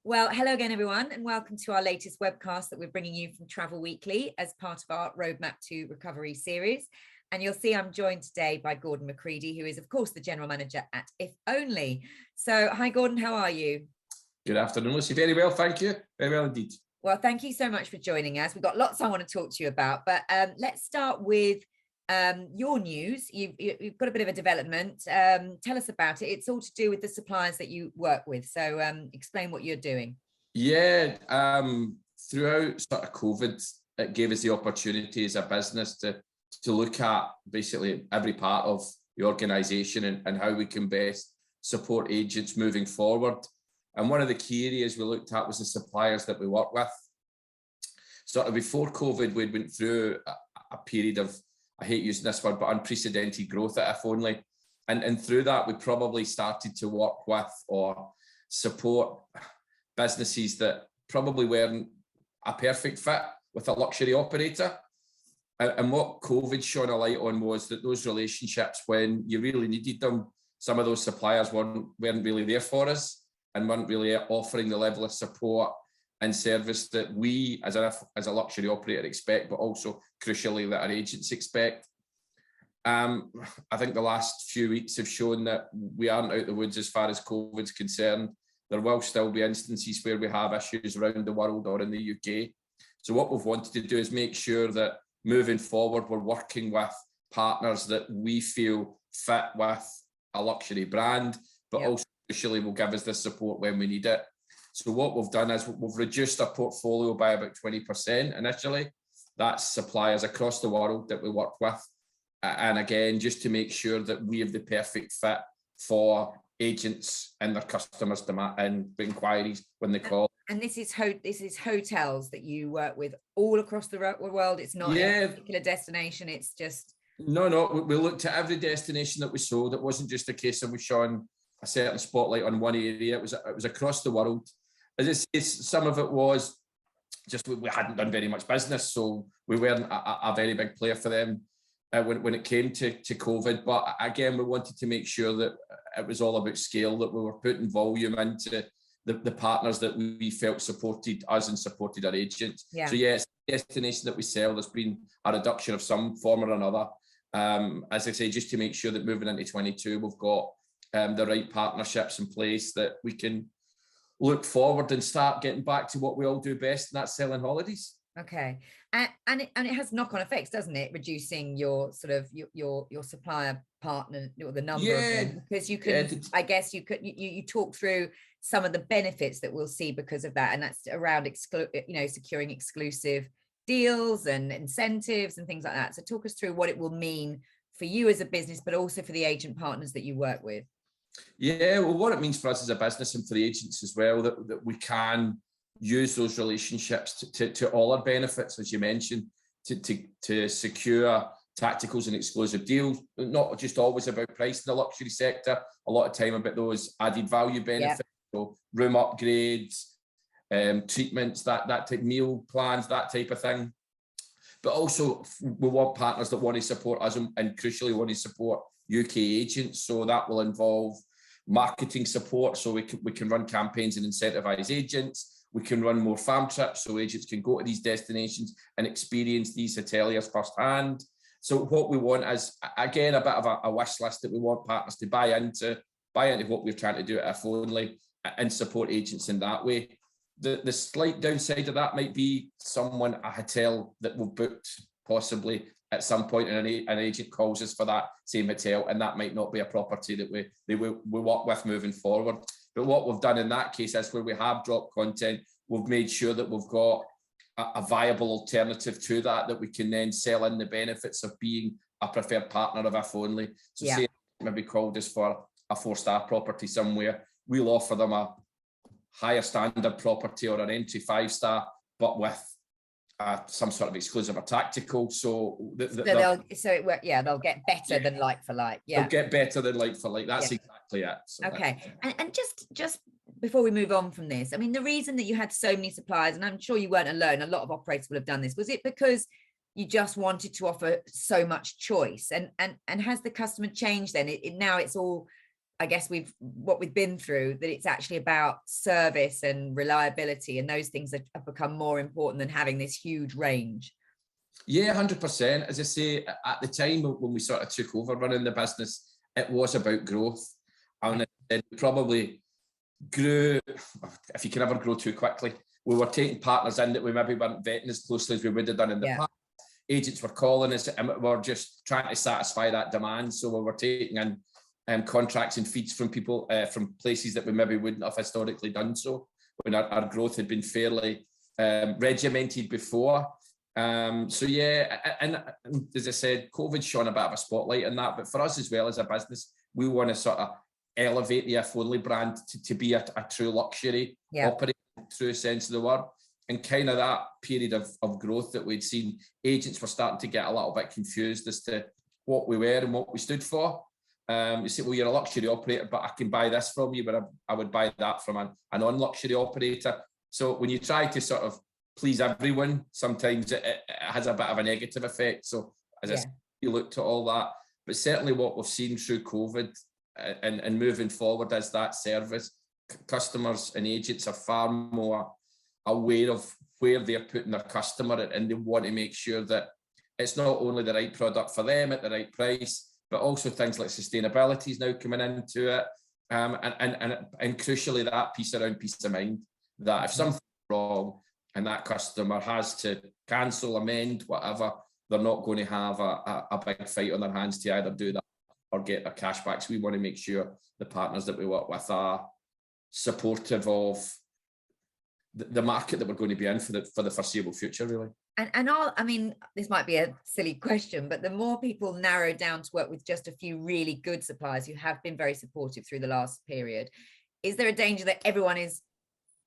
Well, hello again, everyone, and welcome to our latest webcast that we're bringing you from Travel Weekly as part of our Roadmap to Recovery series. And you'll see I'm joined today by Gordon McCreadie, who is, of course, the General Manager at If Only. So, hi, Gordon, how are you? Good afternoon, Lucy. Very well, thank you. Very well indeed. Well, thank you so much for joining us. We've got lots I want to talk to you about, but let's start with your news. You've got a bit of a development. Tell us about it. It's all to do with the suppliers that you work with. So explain what you're doing. Yeah, throughout sort of COVID, it gave us the opportunity as a business to look at basically every part of the organisation and how we can best support agents moving forward. And one of the key areas we looked at was the suppliers that we work with. Sort of before COVID, we went through a period of, I hate using this word, but unprecedented growth at If Only. And through that, we probably started to work with or support businesses that probably weren't a perfect fit with a luxury operator. And what COVID shone a light on was that those relationships, when you really needed them, some of those suppliers weren't really there for us and weren't really offering the level of support and service that we as a luxury operator expect, but also crucially that our agents expect. I think the last few weeks have shown that we aren't out the woods as far as COVID's concerned. There will still be instances where we have issues around the world or in the UK. So what we've wanted to do is make sure that moving forward, we're working with partners that we feel fit with a luxury brand, but also crucially will give us the support when we need it. So what we've done is we've reduced our portfolio by about 20% initially. That's suppliers across the world that we work with. And again, just to make sure that we have the perfect fit for agents and their customers' demand and inquiries when they call. And this is hotels that you work with all across the world. It's not a particular destination. It's just... No. We looked at every destination that we sold. It wasn't just a case of we shone a certain spotlight on one area. It was across the world. As I say, some of it was just we hadn't done very much business, so we weren't a very big player for them when it came to COVID. But again, we wanted to make sure that it was all about scale, that we were putting volume into the partners that we felt supported us and supported our agents. Yeah. So yes, the destination that we sell, there's been a reduction of some form or another. As I say, just to make sure that moving into 22, we've got the right partnerships in place that we can look forward and start getting back to what we all do best, and that's selling holidays. Okay, and it has knock-on effects, doesn't it? Reducing your sort of your supplier partner, or the number of them, because you can. I guess you could. You talk through some of the benefits that we'll see because of that, and that's around securing exclusive deals and incentives and things like that. So talk us through what it will mean for you as a business, but also for the agent partners that you work with. Yeah, well, what it means for us as a business and for the agents as well, that we can use those relationships to all our benefits, as you mentioned, to secure tacticals and exclusive deals, not just always about price in the luxury sector, a lot of time about those added value benefits, so room upgrades, treatments, that type, meal plans, that type of thing. But also we want partners that want to support us and crucially want to support UK agents. So that will involve marketing support, so we can run campaigns and incentivize agents. We can run more farm trips so agents can go to these destinations and experience these hoteliers firsthand. So what we want is, again, a bit of a wish list that we want partners to buy into what we're trying to do at If Only and support agents in that way. The slight downside of that might be a hotel that we've booked possibly at some point, and an agent calls us for that same hotel, and that might not be a property that we work with moving forward. But what we've done in that case is, where we have dropped content, we've made sure that we've got a viable alternative to that we can then sell in the benefits of being a preferred partner of If Only. So say maybe called us for a 4-star property somewhere, we'll offer them a higher standard property or an entry 5-star, but with some sort of exclusive or tactical. So they'll get better than like for like. Yeah, they'll get better than like for like. That's exactly it. So okay, and just before we move on from this, I mean, the reason that you had so many suppliers, and I'm sure you weren't alone, a lot of operators will have done this, was it because you just wanted to offer so much choice? And has the customer changed then? Now it's all I guess what we've been through, that it's actually about service and reliability, and those things have become more important than having this huge range. Yeah, 100%. As I say, at the time when we sort of took over running the business, it was about growth. And it probably grew, if you can ever grow too quickly. We were taking partners in that we maybe weren't vetting as closely as we would have done in the past. Agents were calling us and we were just trying to satisfy that demand. So we were taking in contracts and feeds from people from places that we maybe wouldn't have historically done so, when our growth had been fairly regimented before. So yeah, and as I said, COVID shone a bit of a spotlight on that, but for us as well as a business, we want to sort of elevate the If Only brand to be a true luxury operator, true sense of the word. And kind of that period of growth that we'd seen, agents were starting to get a little bit confused as to what we were and what we stood for. You say, well, you're a luxury operator, but I can buy this from you, but I would buy that from a non-luxury operator. So when you try to sort of please everyone, sometimes it has a bit of a negative effect. So as I said, you look to all that, but certainly what we've seen through COVID and moving forward is that service. Customers and agents are far more aware of where they're putting their customer, and they want to make sure that it's not only the right product for them at the right price, but also things like sustainability is now coming into it. And crucially, that piece around peace of mind, that if something's wrong and that customer has to cancel, amend, whatever, they're not going to have a big fight on their hands to either do that or get their cash back. So we want to make sure the partners that we work with are supportive of the market that we're going to be in for the foreseeable future, really. And I mean, this might be a silly question, but the more people narrow down to work with just a few really good suppliers who have been very supportive through the last period, is there a danger that everyone is,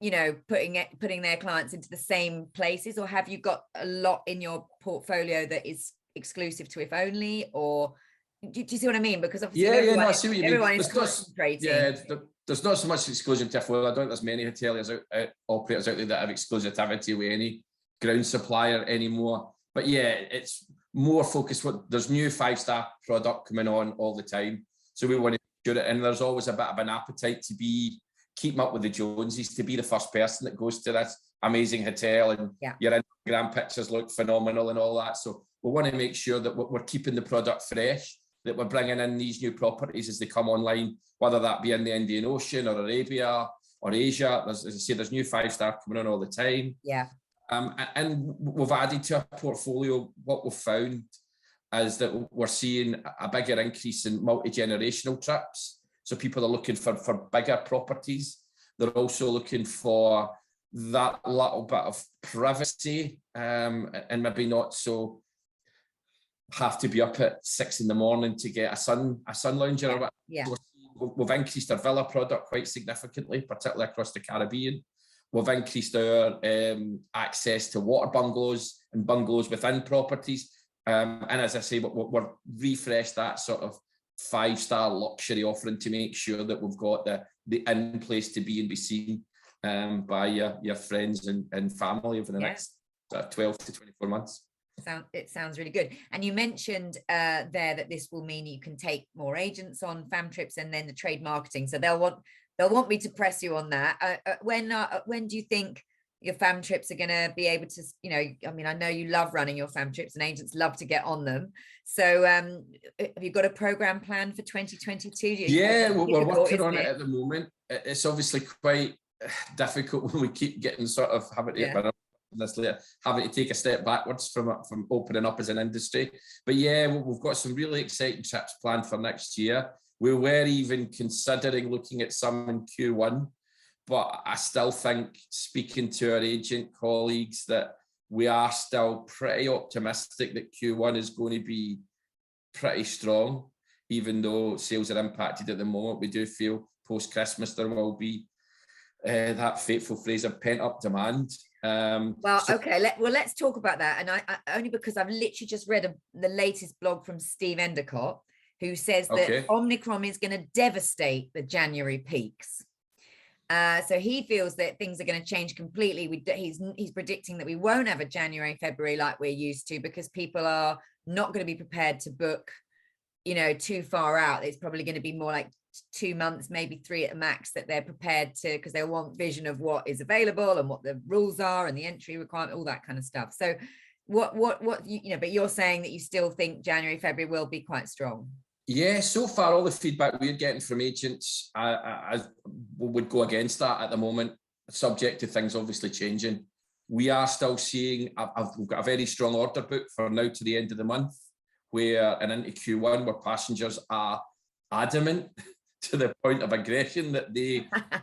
you know, putting their clients into the same places, or have you got a lot in your portfolio that is exclusive to If Only, or do you see what I mean? Because obviously I see what you mean. Everyone is concentrating. There's not so much exclusive to If Only. I don't think there's many hoteliers operators out there that have exclusivity with any ground supplier anymore. But yeah, it's more focused. There's new 5-star product coming on all the time, so we want to do it. And there's always a bit of an appetite to keeping up with the Joneses, to be the first person that goes to this amazing hotel, and your Instagram pictures look phenomenal and all that. So we want to make sure that we're keeping the product fresh, that we're bringing in these new properties as they come online, whether that be in the Indian Ocean or Arabia or Asia. As I say, there's new 5-star coming on all the time. And we've added to our portfolio. What we've found is that we're seeing a bigger increase in multi-generational trips. So people are looking for bigger properties. They're also looking for that little bit of privacy, and maybe not so have to be up at 6 a.m. to get a sun lounger or whatever. We've increased our villa product quite significantly, particularly across the Caribbean. We've increased our access to water bungalows and bungalows within properties. And as I say, we're refreshed that sort of 5-star luxury offering to make sure that we've got the in place to be and be seen by your friends and family over the next 12 to 24 months. It sounds really good. And you mentioned there that this will mean you can take more agents on fam trips, and then the trade marketing. So they'll want me to press you on that. When do you think your fam trips are going to be able to, you know, I mean, I know you love running your fam trips and agents love to get on them. So have you got a program plan for 2022? We're working on it at the moment. It's obviously quite difficult when we keep getting sort of having to take a step backwards from opening up as an industry. But we've got some really exciting trips planned for next year. We were even considering looking at some in Q1, but I still think, speaking to our agent colleagues, that we are still pretty optimistic that Q1 is going to be pretty strong, even though sales are impacted at the moment. We do feel post-Christmas there will be that fateful phrase of pent-up demand. Let's talk about that. And I only because I've literally just read the latest blog from Steve Endicott, who says that Omicron is going to devastate the January peaks. So he feels that things are going to change completely. He's predicting that we won't have a January, February like we're used to, because people are not going to be prepared to book, you know, too far out. It's probably going to be more like least 2 months, maybe 3 at the max, that they're prepared to, because they want vision of what is available and what the rules are and the entry requirement, all that kind of stuff. So what but you're saying that you still think January, February will be quite strong. Yeah, so far all the feedback we're getting from agents, I would go against that at the moment, subject to things obviously changing. We are still seeing, we've got a very strong order book for now to the end of the month, and into Q1, where passengers are adamant to the point of aggression that they are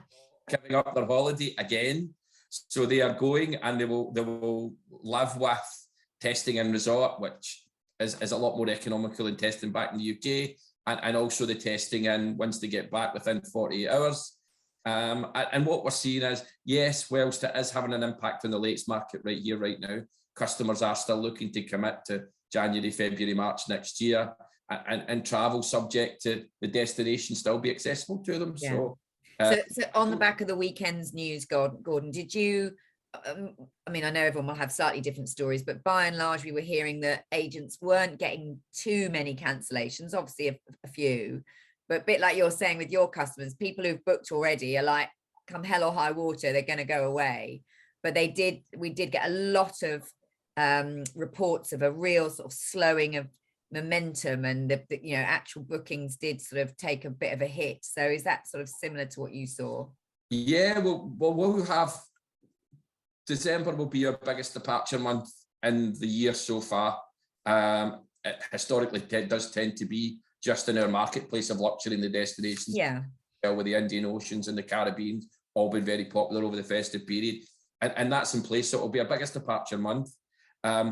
giving up their holiday again. So they are going, and they will live with testing in resort, which is a lot more economical than testing back in the UK, and also the testing in once they get back within 48 hours. And what we're seeing is, yes, whilst it is having an impact on the lates market right here, right now, customers are still looking to commit to January, February, March next year, and travel subject to the destination still be accessible to them. Yeah. So on the back of the weekend's news, Gordon, did you, I mean, I know everyone will have slightly different stories, but by and large, we were hearing that agents weren't getting too many cancellations, obviously a few, but a bit like you're saying with your customers, people who've booked already are like, come hell or high water, they're going to go away. But we did get a lot of reports of a real sort of slowing of momentum, and the actual bookings did sort of take a bit of a hit. So is that sort of similar to what you saw? Yeah, we'll have, December will be our biggest departure month in the year so far. It historically does tend to be just in our marketplace of luxury in the destinations. Yeah. With the Indian Oceans and the Caribbean all been very popular over the festive period. And that's in place. So it'll be our biggest departure month.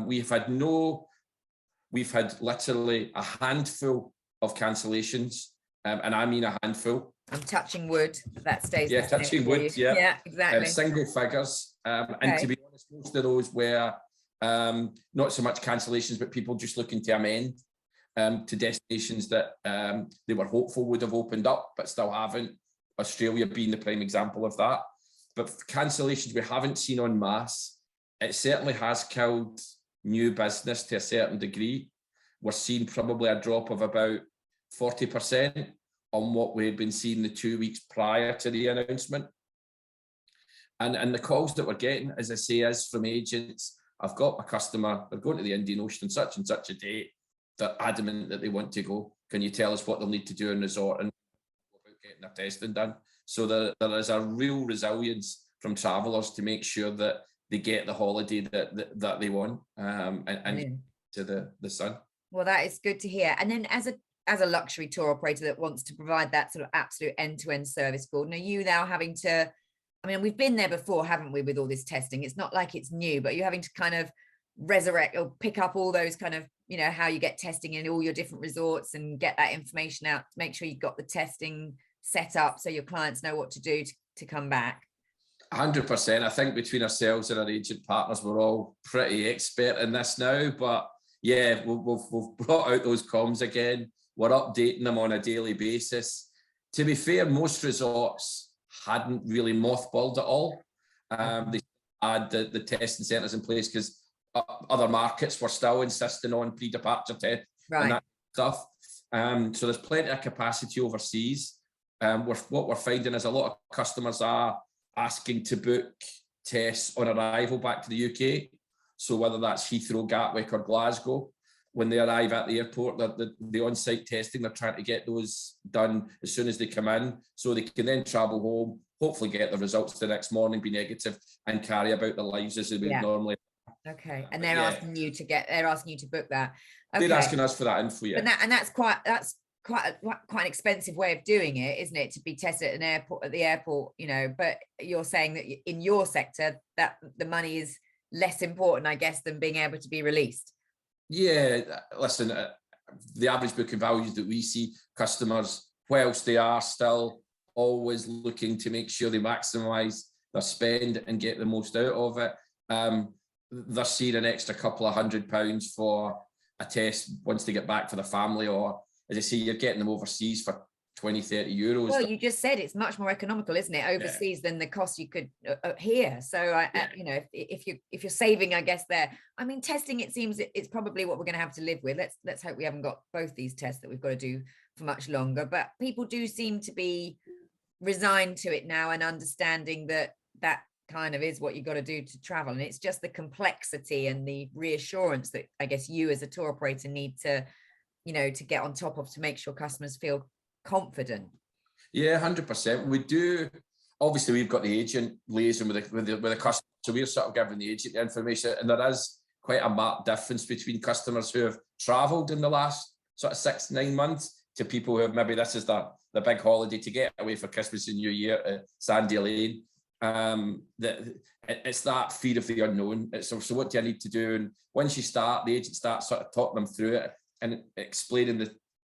We've had literally a handful of cancellations. And I mean a handful. I'm touching wood. That stays. Yeah, touching wood. Yeah. Yeah, exactly. Single figures. And to be honest, most of those were not so much cancellations, but people just looking to amend to destinations that they were hopeful would have opened up, but still haven't. Australia being the prime example of that. But cancellations we haven't seen en masse. It certainly has killed new business to a certain degree. We're seeing probably a drop of about 40% on what we had been seeing the 2 weeks prior to the announcement. And the calls that we're getting, as I say, is from agents. I've got a customer, they're going to the Indian Ocean on such and such a date. They're adamant that they want to go. Can you tell us what they'll need to do in resort and about getting their testing done? So there is a real resilience from travellers to make sure that they get the holiday that they want and to the sun. Well, that is good to hear. And then as a luxury tour operator that wants to provide that sort of absolute end-to-end service, Gordon, are you now having to, I mean, we've been there before, haven't we, with all this testing? It's not like it's new, but you're having to kind of resurrect or pick up all those kind of, how you get testing in all your different resorts and get that information out to make sure you've got the testing set up so your clients know what to do to come back. 100%. I think between ourselves and our agent partners, we're all pretty expert in this now. But yeah, we've brought out those comms again. We're updating them on a daily basis. To be fair, most resorts hadn't really mothballed at all. They had the testing centres in place because other markets were still insisting on pre-departure tests and that stuff. So there's plenty of capacity overseas. What we're finding is a lot of customers are asking to book tests on arrival back to the UK. So whether that's Heathrow, Gatwick or Glasgow, when they arrive at the airport, the on-site testing, they're trying to get those done as soon as they come in so they can then travel home, hopefully get the results the next morning, be negative and carry about their lives as they would normally. Okay, and they're asking you to book that. Okay. They're asking us for that info, yeah. That's quite an expensive way of doing it, isn't it? To be tested at the airport, But you're saying that in your sector that the money is less important, I guess, than being able to be released. Yeah, listen, the average booking values that we see, customers, whilst they are still always looking to make sure they maximise their spend and get the most out of it, they're seeing an extra couple of £100 for a test once they get back for the family, or as I say, you're getting them overseas for 20-30 euros. Well, you just said it's much more economical, isn't it, overseas than the cost you could here. So if you're saving, I guess there. I mean, testing, it seems it's probably what we're going to have to live with. Let's hope we haven't got both these tests that we've got to do for much longer, but people do seem to be resigned to it now and understanding that that kind of is what you got to do to travel. And it's just the complexity and the reassurance that I guess you as a tour operator need to, to get on top of, to make sure customers feel confident. Yeah, 100%. We do. Obviously, we've got the agent liaison with the customer, so we're sort of giving the agent the information, and there is quite a marked difference between customers who have travelled in the last sort of 6 to 9 months to people who have maybe this is the big holiday to get away for Christmas and New Year at Sandy Lane. It's that fear of the unknown. So what do I need to do? And once you start, the agent starts sort of talking them through it and explaining that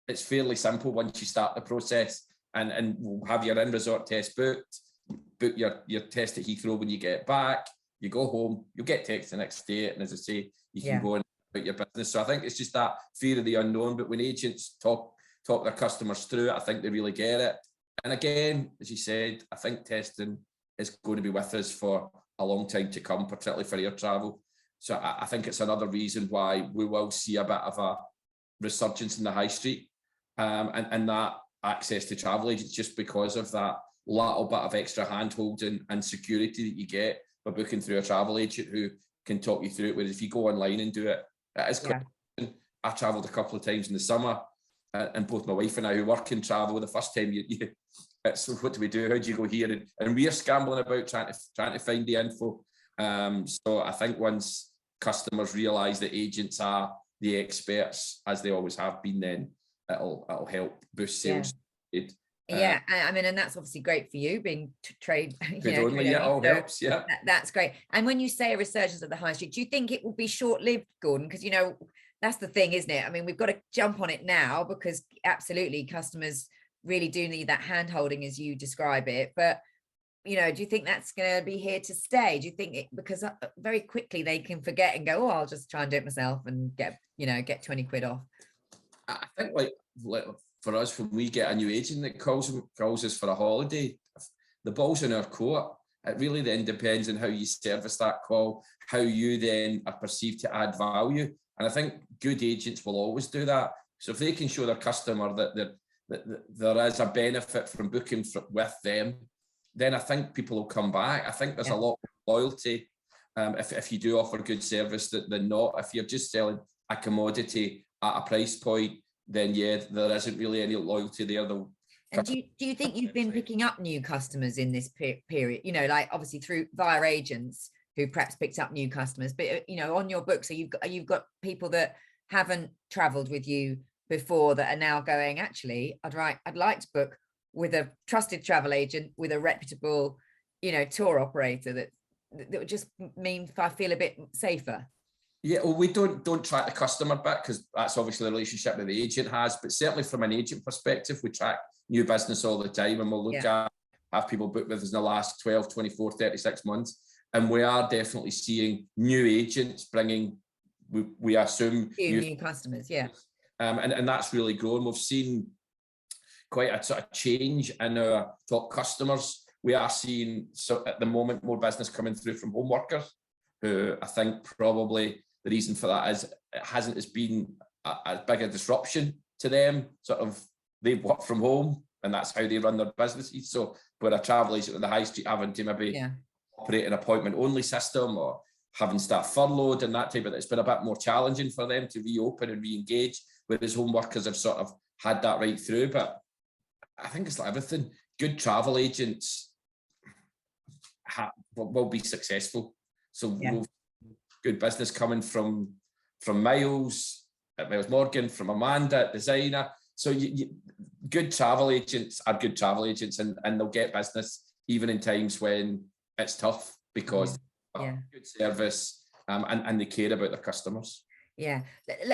it's fairly simple once you start the process, and we'll have your in-resort test booked, book your test at Heathrow when you get back, you go home, you'll get text the next day, and as I say, you can go and about your business. So I think it's just that fear of the unknown, but when agents talk their customers through it, I think they really get it. And again, as you said, I think testing is going to be with us for a long time to come, particularly for air travel. So I think it's another reason why we will see a bit of a resurgence in the high street, and that access to travel agents, just because of that little bit of extra hand-holding and security that you get by booking through a travel agent who can talk you through it. Whereas if you go online and do it, it is quite. I travelled a couple of times in the summer, and both my wife and I, who work in travel, the first time it's what do we do? How do you go here? And we're scrambling about trying to find the info. So I think once customers realise that agents are the experts, as they always have been, then it'll help boost sales. Yeah, I mean, and that's obviously great for you being trade. It all helps. Yeah, that's great. And when you say a resurgence of the high street, do you think it will be short-lived, Gordon? Because that's the thing, isn't it? I mean, we've got to jump on it now because absolutely customers really do need that hand-holding as you describe it. But do you think that's going to be here to stay? Do you think because very quickly they can forget and go, oh, I'll just try and do it myself and get 20 quid off? I think like for us, when we get a new agent that calls us for a holiday, the ball's in our court. It really then depends on how you service that call, how you then are perceived to add value. And I think good agents will always do that. So if they can show their customer that there is a benefit from booking with them, then I think people will come back. I think there's a lot of loyalty if you do offer good service than not. If you're just selling a commodity at a price point, then there isn't really any loyalty there. And do you think you've been picking up new customers in this period? Like obviously via agents who perhaps picked up new customers, but on your books, so you've got people that haven't travelled with you before that are now going, actually, I'd like to book with a trusted travel agent, with a reputable, tour operator that would just mean I feel a bit safer. Yeah, well, we don't track the customer bit because that's obviously the relationship that the agent has, but certainly from an agent perspective, we track new business all the time, and we'll look at have people booked with us in the last 12, 24, 36 months. And we are definitely seeing new agents bringing, we assume, new customers, and that's really grown. We've seen quite a sort of change in our top customers. We are seeing, so at the moment, more business coming through from home workers, who I think probably the reason for that is it hasn't been as big a disruption to them. Sort of they've worked from home and that's how they run their businesses. So where a travel agent on the high street having to maybe operate an appointment only system or having staff furloughed and that type of, it's been a bit more challenging for them to reopen and re-engage, whereas home workers have sort of had that right through. But I think it's like everything. Good travel agents will be successful. So good business coming from Miles at Miles Morgan, from Amanda at Designer. So good travel agents are good travel agents, and they'll get business even in times when it's tough because good service and they care about their customers. Yeah.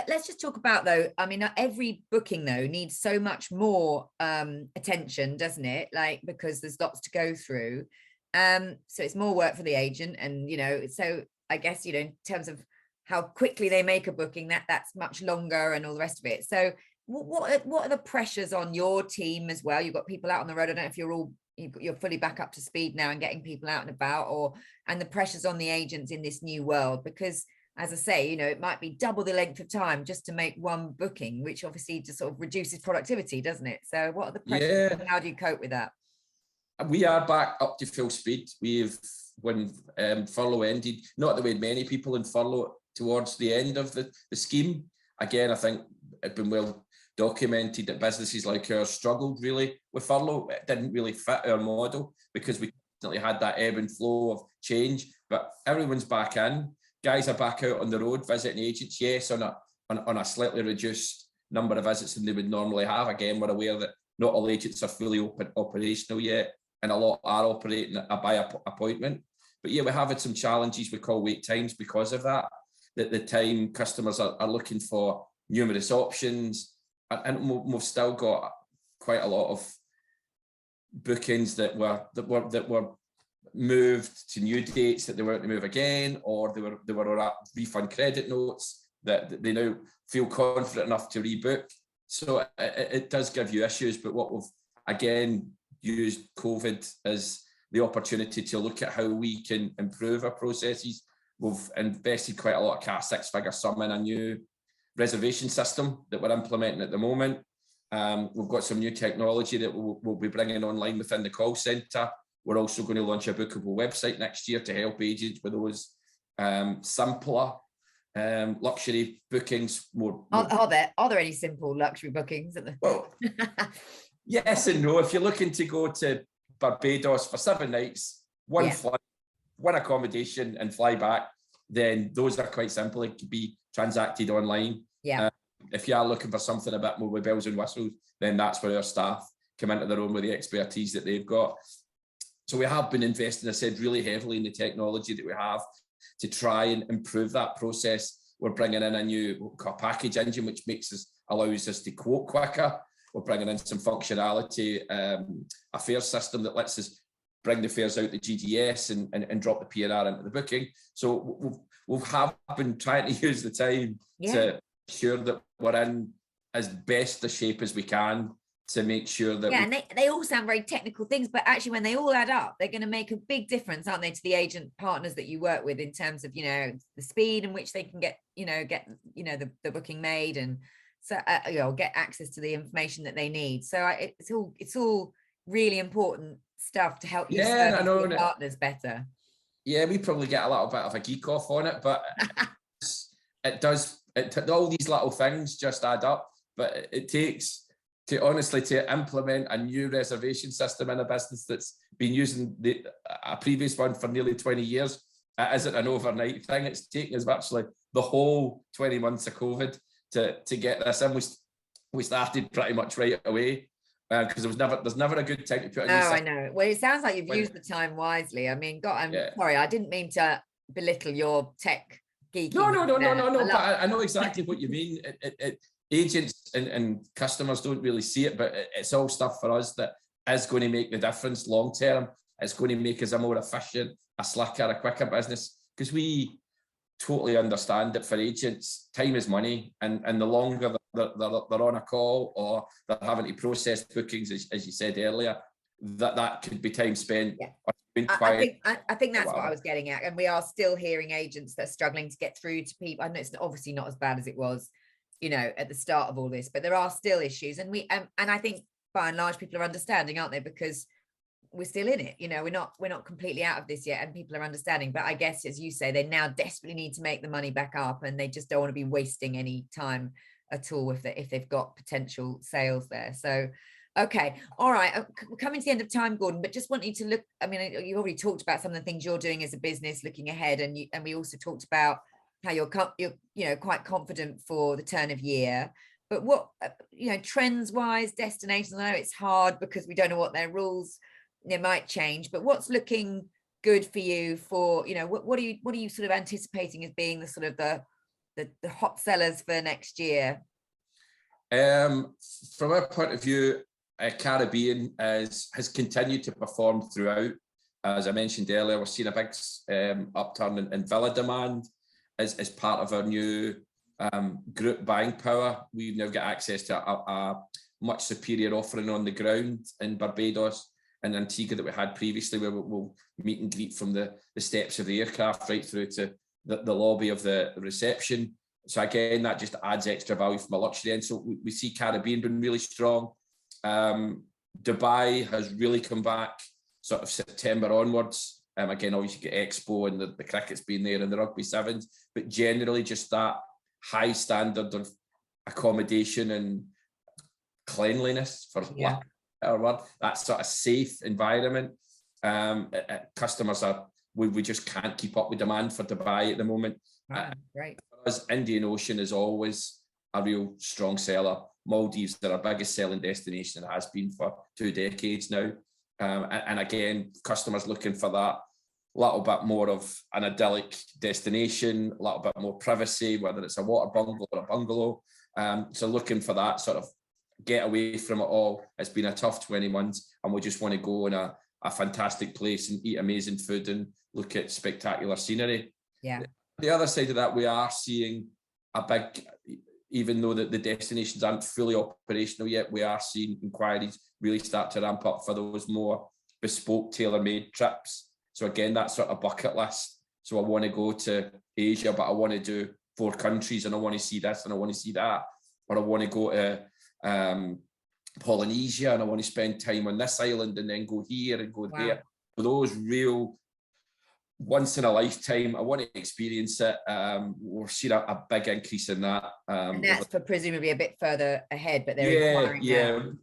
Let's just talk about, though, I mean, every booking, though, needs so much more attention, doesn't it? Like, because there's lots to go through. So it's more work for the agent. And, so I guess, in terms of how quickly they make a booking, that's much longer and all the rest of it. So what are the pressures on your team as well? You've got people out on the road. I don't know if you're fully back up to speed now and getting people out and about, and the pressures on the agents in this new world, because as I say, it might be double the length of time just to make one booking, which obviously just sort of reduces productivity, doesn't it? So what are the pressures? Yeah. How do you cope with that? We are back up to full speed. When furlough ended, not that we had many people in furlough towards the end of the scheme. Again, I think it's been well documented that businesses like ours struggled really with furlough. It didn't really fit our model because we constantly had that ebb and flow of change. But everyone's back in. Guys are back out on the road visiting agents, yes, on a slightly reduced number of visits than they would normally have. Again, we're aware that not all agents are fully operational yet, and a lot are operating by appointment. But yeah, we have had some challenges we call wait times because of that. That the time customers are looking for numerous options, and we've still got quite a lot of bookings that were moved to new dates that they weren't to move again, or they were on refund credit notes that they now feel confident enough to rebook. So it does give you issues. But what we've again used COVID as the opportunity to look at how we can improve our processes. We've invested quite a lot of cash, 6-figure sum in a new reservation system that we're implementing at the moment. We've got some new technology that we'll be bringing online within the call centre. We're also going to launch a bookable website next year to help agents with those simpler luxury bookings. Are there any simple luxury bookings? Well, yes and no. If you're looking to go to Barbados for 7 nights, one flight, one accommodation and fly back, then those are quite simple. It could be transacted online. Yeah. If you are looking for something a bit more with bells and whistles, then that's where our staff come into their own with the expertise that they've got. So we have been investing, as I said, really heavily in the technology that we have to try and improve that process. We're bringing in a new package engine, which allows us to quote quicker. We're bringing in some functionality, a fare system that lets us bring the fares out the GDS and drop the PNR into the booking. So we have been trying to use the time to ensure that we're in as best a shape as we can to make sure that and they all sound very technical things, but actually when they all add up, they're going to make a big difference, aren't they, to the agent partners that you work with in terms of the speed in which they can get the booking made, and so get access to the information that they need. So it's all really important stuff to help you serve your partners better. Yeah, we probably get a little bit of a geek off on it, but all these little things just add up. But it takes to implement a new reservation system in a business that's been using a previous one for nearly 20 years. It isn't an overnight thing. It's taken us virtually the whole 20 months of COVID to get this in. We started pretty much right away because there's never a good time to put a new system. I know. Well, it sounds like you've used the time wisely. I mean, I'm sorry, I didn't mean to belittle your tech geeking. No. But I know exactly what you mean. Agents and customers don't really see it, but it's all stuff for us that is going to make the difference long term. It's going to make us a more efficient, a slicker, a quicker business, because we totally understand that for agents, time is money, and the longer they're on a call or they're having to process bookings, as you said earlier, that could be time spent. Yeah. I think that's what I was getting at, and we are still hearing agents that are struggling to get through to people. I know it's obviously not as bad as it was at the start of all this, but there are still issues, and I think by and large people are understanding, aren't they, because we're still in it. We're not completely out of this yet, and people are understanding. But I guess, as you say, they now desperately need to make the money back up, and they just don't want to be wasting any time at all if they've got potential sales there. So okay, all right, we're coming to the end of time, Gordon, but just want you to look. I mean, you already talked about some of the things you're doing as a business looking ahead, and we also talked about how you're quite confident for the turn of year. But what trends wise, destinations, I know it's hard because we don't know what their rules might change, but what's looking good for you for what are you sort of anticipating as being the sort of the hot sellers for next year? From our point of view, Caribbean has continued to perform throughout. As I mentioned earlier, we're seeing a big upturn in villa demand as part of our new group buying power. We've now got access to a much superior offering on the ground in Barbados and Antigua that we had previously, where we'll meet and greet from the steps of the aircraft right through to the lobby of the reception. So again, that just adds extra value from a luxury end. So we see Caribbean being really strong. Dubai has really come back sort of September onwards. Again, obviously you get Expo and the cricket's been there and the rugby sevens, but generally just that high standard of accommodation and cleanliness, for lack of a better word, that sort of safe environment. Customers we just can't keep up with demand for Dubai at the moment. Right. For us, Indian Ocean is always a real strong seller. Maldives, they're our biggest selling destination and has been for 2 decades now. And again, customers looking for that little bit more of an idyllic destination, a little bit more privacy, whether it's a water bungalow or a bungalow. So looking for that sort of get away from it all. It's been a tough 20 months and we just want to go in a fantastic place and eat amazing food and look at spectacular scenery. Yeah. The other side of that, we are seeing a big, even though the destinations aren't fully operational yet, we are seeing inquiries really start to ramp up for those more bespoke, tailor-made trips. So again, that sort of bucket list. So I want to go to Asia, but I want to do 4 countries and I want to see this and I want to see that. Or I want to go to Polynesia and I want to spend time on this island and then go here and go there. For those real once in a lifetime, I want to experience it. We're seeing a big increase in that. And that's for presumably a bit further ahead, but they're inquiring now.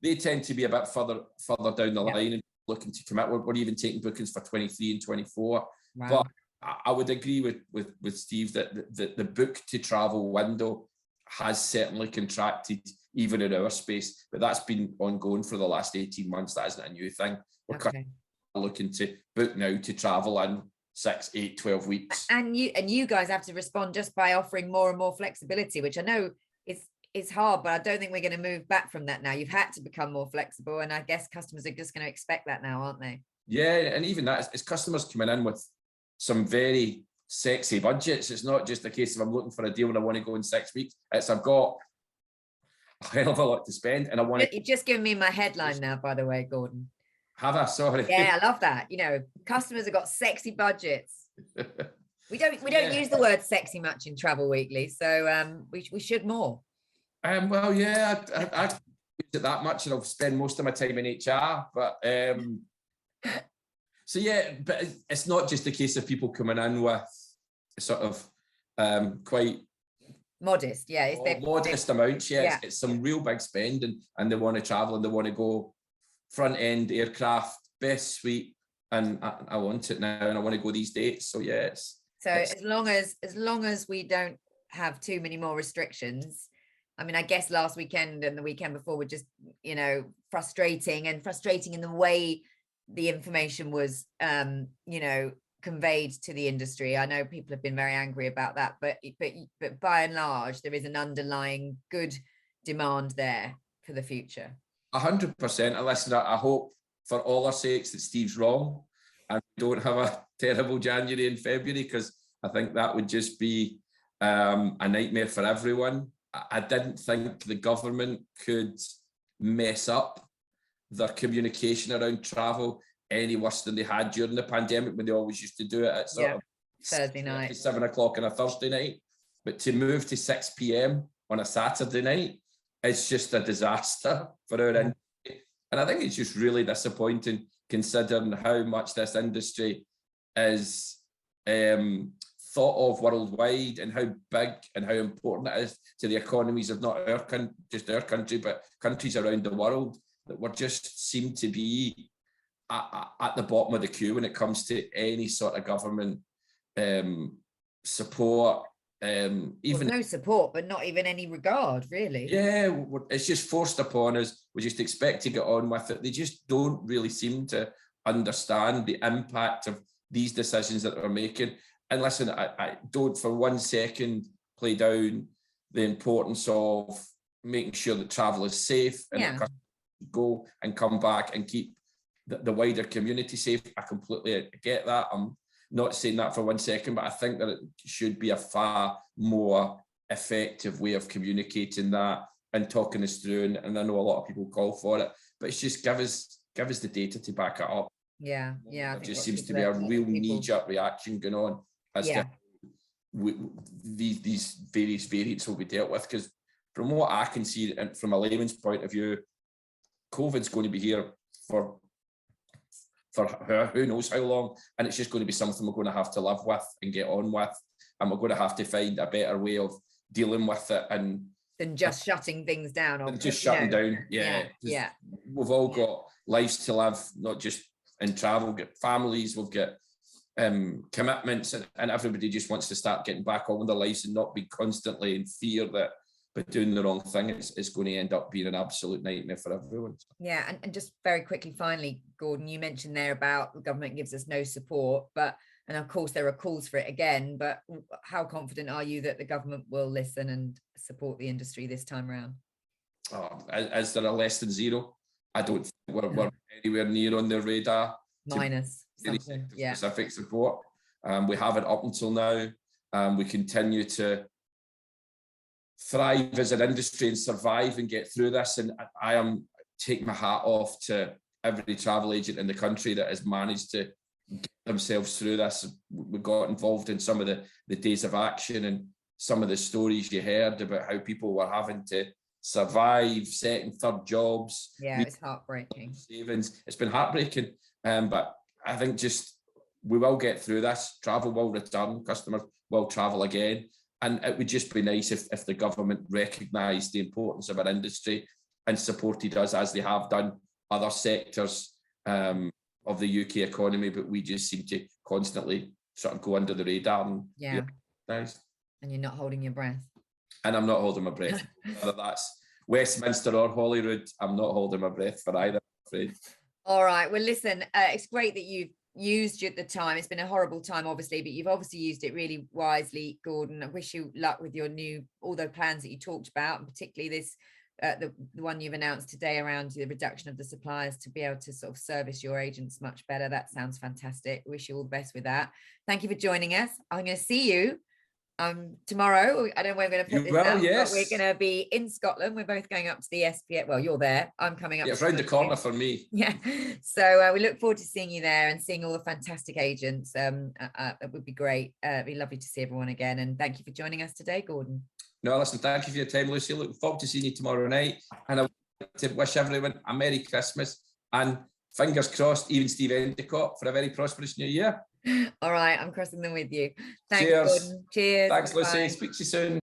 They tend to be a bit further down the line and looking to commit. We're even taking bookings for 23 and 24. Wow. But I would agree with Steve that the book to travel window has certainly contracted even in our space, but that's been ongoing for the last 18 months. That isn't a new thing. We're looking to book now to travel in 6, 8, 12 weeks. And you guys have to respond just by offering more and more flexibility, which I know is hard, but I don't think we're going to move back from that now. You've had to become more flexible, and I guess customers are just going to expect that now, aren't they? Yeah, and even that is customers coming in with some very sexy budgets. It's not just a case of I'm looking for a deal and I want to go in 6 weeks. It's I've got a hell of a lot to spend and I want to... You've just given me my headline now, by the way, Gordon. Have I? Sorry. Yeah, I love that. You know, customers have got sexy budgets. We don't use the word sexy much in Travel Weekly, so we should more. Well, yeah, I use it that much, and I'll spend most of my time in HR. But so yeah, but it's not just a case of people coming in with sort of quite modest, modest amounts. Yeah, it's some real big spending, and they want to travel and they want to go front end aircraft, best suite, and I want it now, and I want to go these dates. So yes. So as long as we don't have too many more restrictions. I mean, I guess last weekend and the weekend before were just, frustrating in the way the information was, conveyed to the industry. I know people have been very angry about that, but by and large, there is an underlying good demand there for the future. 100%. And listen, I hope for all our sakes that Steve's wrong and we don't have a terrible January and February, because I think that would just be a nightmare for everyone. I didn't think the government could mess up their communication around travel any worse than they had during the pandemic, when they always used to do it at sort of Thursday night, 7 o'clock on a Thursday night. But to move to 6 p.m. on a Saturday night, it's just a disaster for our industry. And I think it's just really disappointing, considering how much this industry is thought of worldwide and how big and how important it is to the economies of not just our country, but countries around the world, that we just seem to be at the bottom of the queue when it comes to any sort of government support. Even no support, but not even any regard, really. Yeah, it's just forced upon us. We just expect to get on with it. They just don't really seem to understand the impact of these decisions that they're making. And listen, I don't for 1 second play down the importance of making sure that travel is safe and that customers go and come back and keep the wider community safe. I completely get that. I'm not saying that for 1 second, but I think that it should be a far more effective way of communicating that and talking us through. And I know a lot of people call for it, but it's just give us the data to back it up. Yeah. It just seems to be a real knee-jerk reaction going on as to these various variants will be dealt with, because from what I can see, and from a layman's point of view, COVID's going to be here for who knows how long, and it's just going to be something we're going to have to live with and get on with, and we're going to have to find a better way of dealing with it than just shutting things down, or just shutting down. Yeah. We've all got lives to live, not just in travel. We've got families, we've got commitments, and everybody just wants to start getting back on with their lives and not be constantly in fear that by doing the wrong thing, it's going to end up being an absolute nightmare for everyone. Yeah, and just very quickly, finally, Gordon, you mentioned there about the government gives us no support, and of course there are calls for it again, but how confident are you that the government will listen and support the industry this time around? Is there a less than zero? I don't think we're anywhere near on their radar. Minus something, specific support. We have it up until now. We continue to thrive as an industry and survive and get through this. And I am taking my hat off to every travel agent in the country that has managed to get themselves through this. We got involved in some of the days of action, and some of the stories you heard about how people were having to survive second, third jobs. Yeah, it's heartbreaking. Savings. It's been heartbreaking. But I think just we will get through this. Travel will return. Customers will travel again. And it would just be nice if the government recognised the importance of our industry and supported us, as they have done other sectors of the UK economy. But we just seem to constantly sort of go under the radar. And, nice. And you're not holding your breath. And I'm not holding my breath. Whether that's Westminster or Holyrood, I'm not holding my breath for either, I'm afraid. All right. Well, listen, it's great that you've used the time. It's been a horrible time, obviously, but you've obviously used it really wisely, Gordon. I wish you luck with your all the plans that you talked about, and particularly this the one you've announced today around the reduction of the suppliers to be able to sort of service your agents much better. That sounds fantastic. Wish you all the best with that. Thank you for joining us. I'm going to see you tomorrow. I don't know where we're going to put this out, yes. But we're going to be in Scotland. We're both going up to the SPF. Well, you're there. I'm coming up. Yeah, it's round the corner for me. Yeah. So we look forward to seeing you there and seeing all the fantastic agents. It would be great. It'd be lovely to see everyone again. And thank you for joining us today, Gordon. No, listen, thank you for your time, Lucy. Looking forward to seeing you tomorrow night. And I want to wish everyone a Merry Christmas, and fingers crossed, even Steve Endicott, for a very prosperous new year. All right, I'm crossing them with you. Thanks, Cheers. Gordon. Cheers. Thanks, Bye. Lucy. Speak to you soon.